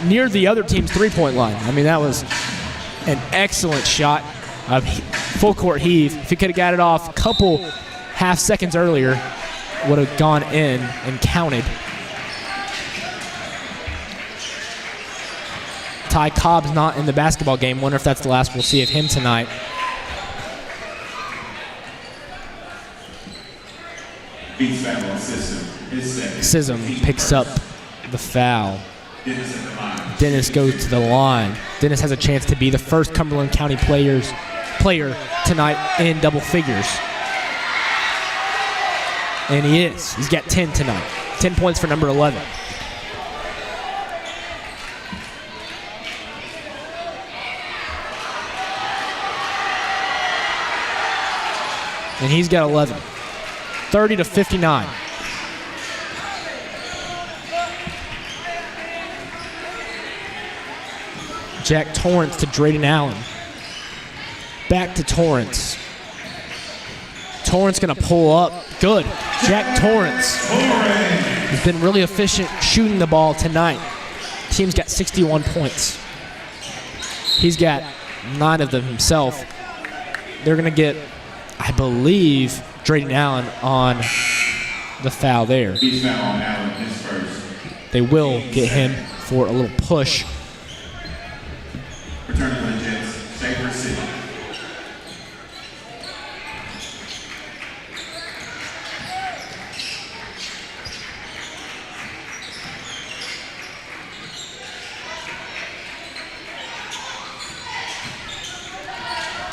near the other team's three-point line. I mean, that was an excellent shot. A full court heave. If he could have got it off a couple half seconds earlier, would have gone in and counted. Ty Cobb's not in the basketball game. Wonder if that's the last we'll see of him tonight. Sism picks up the foul. Dennis goes to the line. Dennis has a chance to be the first Cumberland County player tonight in double figures. And he is. He's got 10 tonight. 10 points for number 11. And he's got 11. 30-59. Jack Torrance to Drayden Allen. Back to Torrance. Torrance going to pull up. Good. Jack Torrance has been really efficient shooting the ball tonight. Team's got 61 points. He's got 9 of them himself. They're going to get, I believe, Drayden Allen on the foul there. They will get him for a little push. Returning to the Jets, Safer City.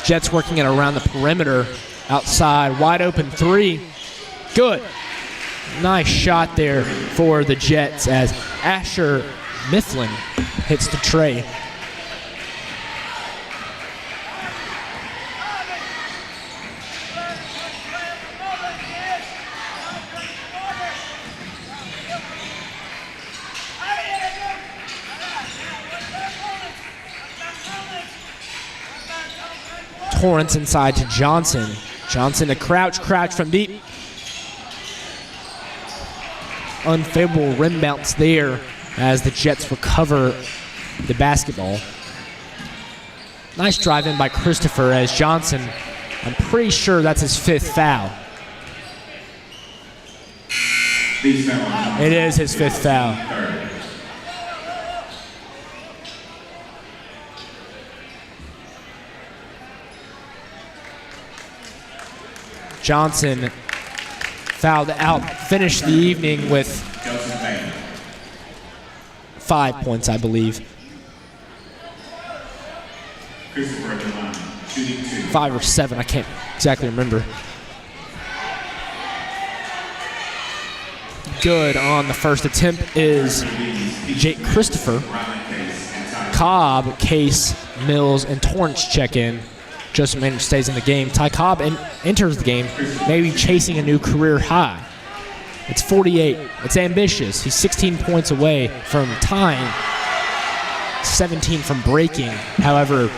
Jets working it around the perimeter. Outside, wide open 3. Good. Nice shot there for the Jets as Asher Mifflin hits the tray. Torrance inside to Johnson. Johnson to Crouch from deep. Unfavorable rim bounce there as the Jets recover the basketball. Nice drive in by Christopher as Johnson, I'm pretty sure that's his 5th foul. It is his 5th foul. Johnson fouled out, finished the evening with 5 points, I believe. 5 or 7, I can't exactly remember. Good on the first attempt is Jake Christopher. Cobb, Case, Mills, and Torrance check in. Joseph Maynard stays in the game. Ty Cobb enters the game, maybe chasing a new career high. It's 48. It's ambitious. He's 16 points away from tying, 17 from breaking. However,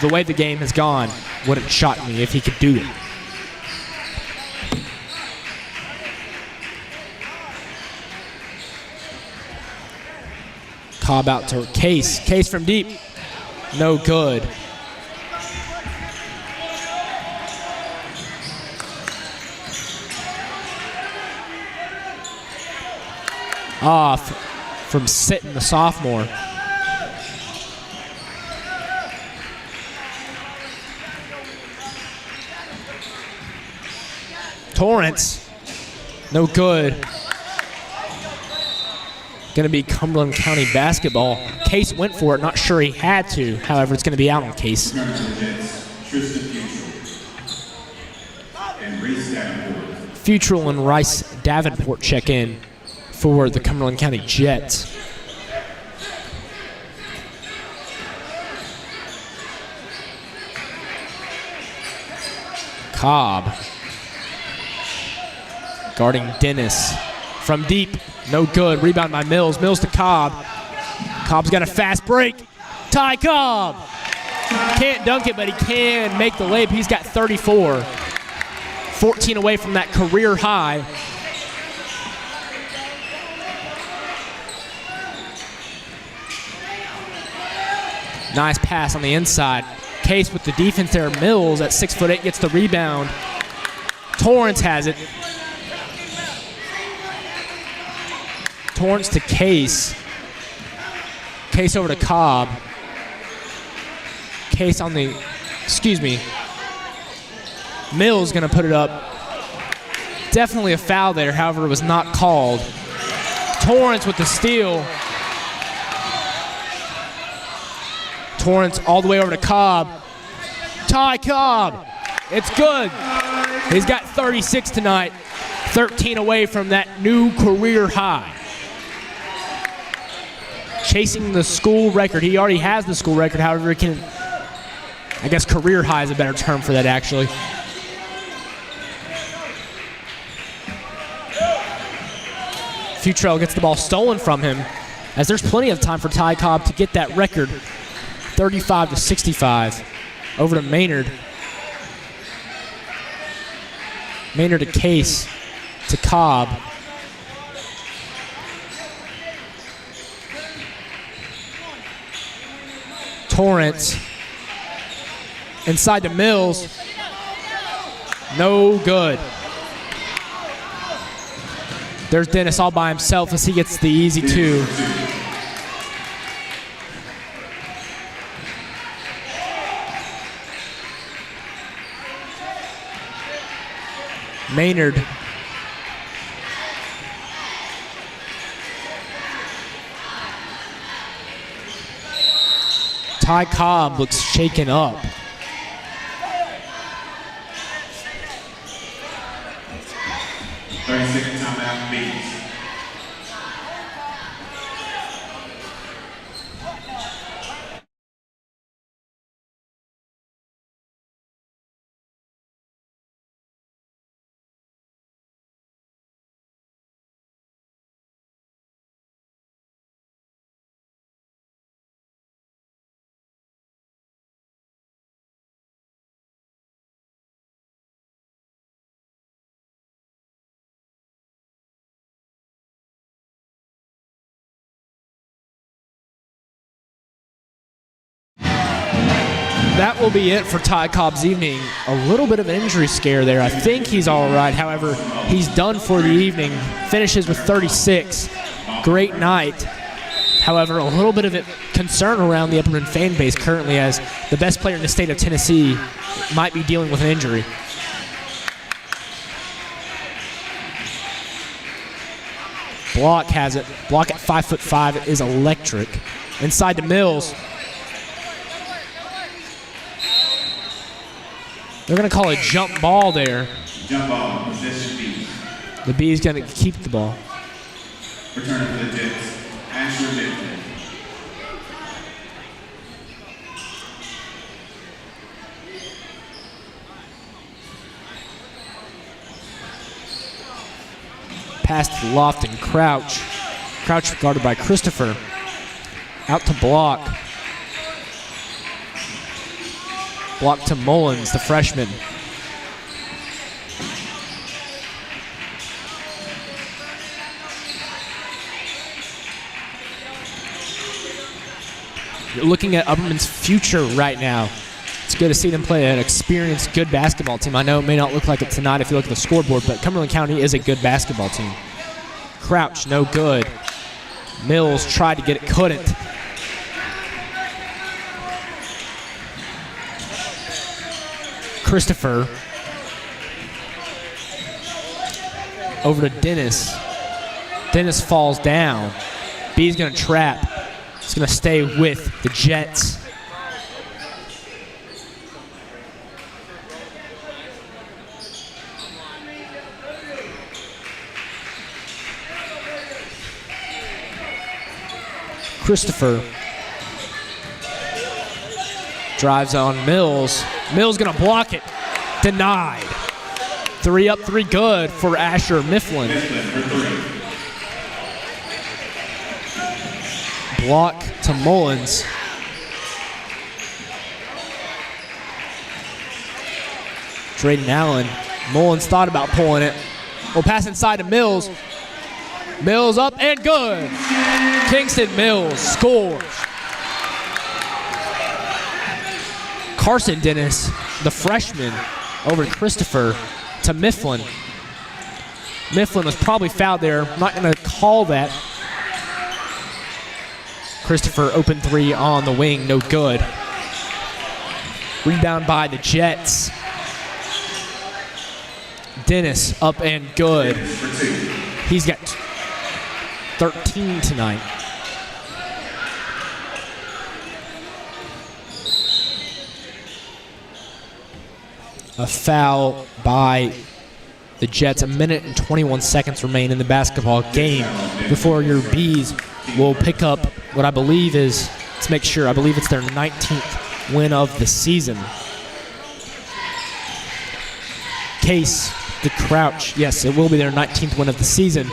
the way the game has gone, wouldn't shock me if he could do it. Cobb out to Case. Case from deep. No good. Off from Sitton, the sophomore. Torrance, no good. Going to be Cumberland County basketball. Case went for it, not sure he had to. However, it's going to be out on Case. Futrell and Rice Davenport check in for the Cumberland County Jets. Cobb guarding Dennis from deep, no good. Rebound by Mills. Mills to Cobb. Cobb's got a fast break. Ty Cobb can't dunk it, but he can make the layup. He's got 34. 14 away from that career high. Nice pass on the inside. Case with the defense there. Mills at 6'8" gets the rebound. Torrance has it. Torrance to Case. Case over to Cobb. Case on the, Mills gonna put it up. Definitely a foul there, however, it was not called. Torrance with the steal. Torrance all the way over to Cobb. Ty Cobb. It's good. He's got 36 tonight. 13 away from that new career high. Chasing the school record. He already has the school record. However, he can, I guess career high is a better term for that, actually. Futrell gets the ball stolen from him, as there's plenty of time for Ty Cobb to get that record. 35-65. Over to Maynard. Maynard to Case. To Cobb. Torrance. Inside to Mills. No good. There's Dennis all by himself as he gets the easy 2. Maynard. Ty Cobb looks shaken up. Timeout, Bees. that will be it for Ty Cobb's evening. A little bit of an injury scare there. I think he's all right. However, he's done for the evening. Finishes with 36. Great night. However, a little bit of a concern around the Upperman fan base currently, as the best player in the state of Tennessee might be dealing with an injury. Block has it. Block at 5'5" is electric. Inside to Mills. They're going to call a jump ball there. Jump ball, possession B. The Bees going to keep the ball. Return for the Jets. Asher Mifflin. Pass to Lofton. Crouch. Crouch guarded by Christopher. Out to Block. Block to Mullins, the freshman. You're looking at Upperman's future right now. It's good to see them play an experienced, good basketball team. I know it may not look like it tonight if you look at the scoreboard, but Cumberland County is a good basketball team. Crouch, no good. Mills tried to get it, couldn't. Christopher. Over to Dennis. Dennis falls down. B's going to trap. It's going to stay with the Jets. Christopher drives on Mills. Mills going to block it. Denied. 3 up, 3 good for Asher Mifflin. Block to Mullins. Drayden Allen. Mullins thought about pulling it. We'll pass inside to Mills. Mills up and good. Kingston Mills scores. Carson Dennis, the freshman, over to Christopher, to Mifflin. Mifflin was probably fouled there. I'm not going to call that. Christopher open 3 on the wing, no good. Rebound by the Jets. Dennis up and good. He's got 13 tonight. A foul by the Jets. 1 minute and 21 seconds remain in the basketball game before your Bees will pick up what I believe is, let's make sure, I believe it's their 19th win of the season. Case, the Crouch, yes, it will be their 19th win of the season.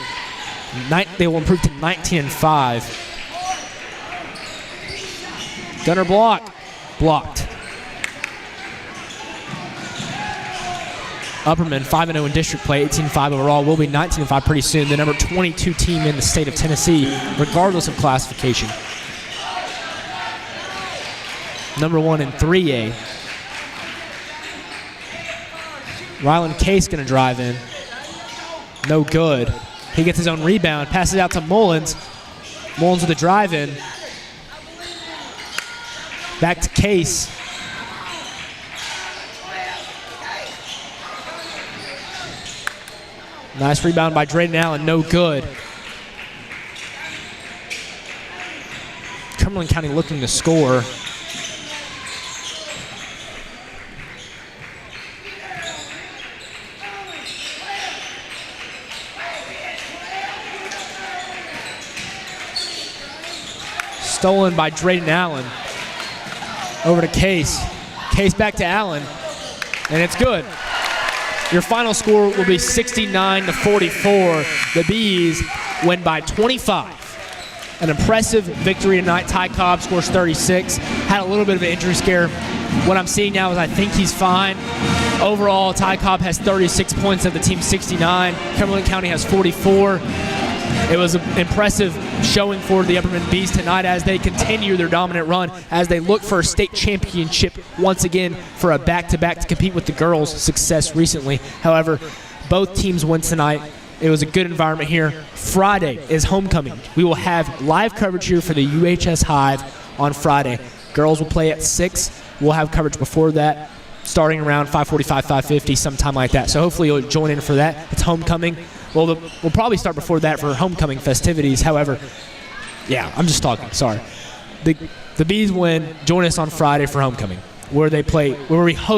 They will improve to 19-5. Gunner block. Blocked. Upperman 5-0 in district play, 18-5 overall, will be 19-5 pretty soon. The number 22 team in the state of Tennessee, regardless of classification. Number 1 in 3A. Rylan Case going to drive in. No good. He gets his own rebound, passes out to Mullins. Mullins with a drive in. Back to Case. Nice rebound by Drayden Allen, no good. Cumberland County looking to score. Stolen by Drayden Allen. Over to Case. Case back to Allen. And it's good. Your final score will be 69-44. The Bees win by 25. An impressive victory tonight. Ty Cobb scores 36. Had a little bit of an injury scare. What I'm seeing now is I think he's fine. Overall, Ty Cobb has 36 points of the team 69. Cumberland County has 44. It was an impressive showing for the Upperman Bees tonight as they continue their dominant run, as they look for a state championship once again for a back-to-back to compete with the girls' success recently. However, both teams win tonight. It was a good environment here. Friday is homecoming. We will have live coverage here for the UHS Hive on Friday. Girls will play at 6. We'll have coverage before that, starting around 5:45, 5:50, sometime like that. So hopefully you'll join in for that. It's homecoming. Well, we'll probably start before that for homecoming festivities. However, yeah, I'm just talking. Sorry. The Bees win. Join us on Friday for homecoming, where we host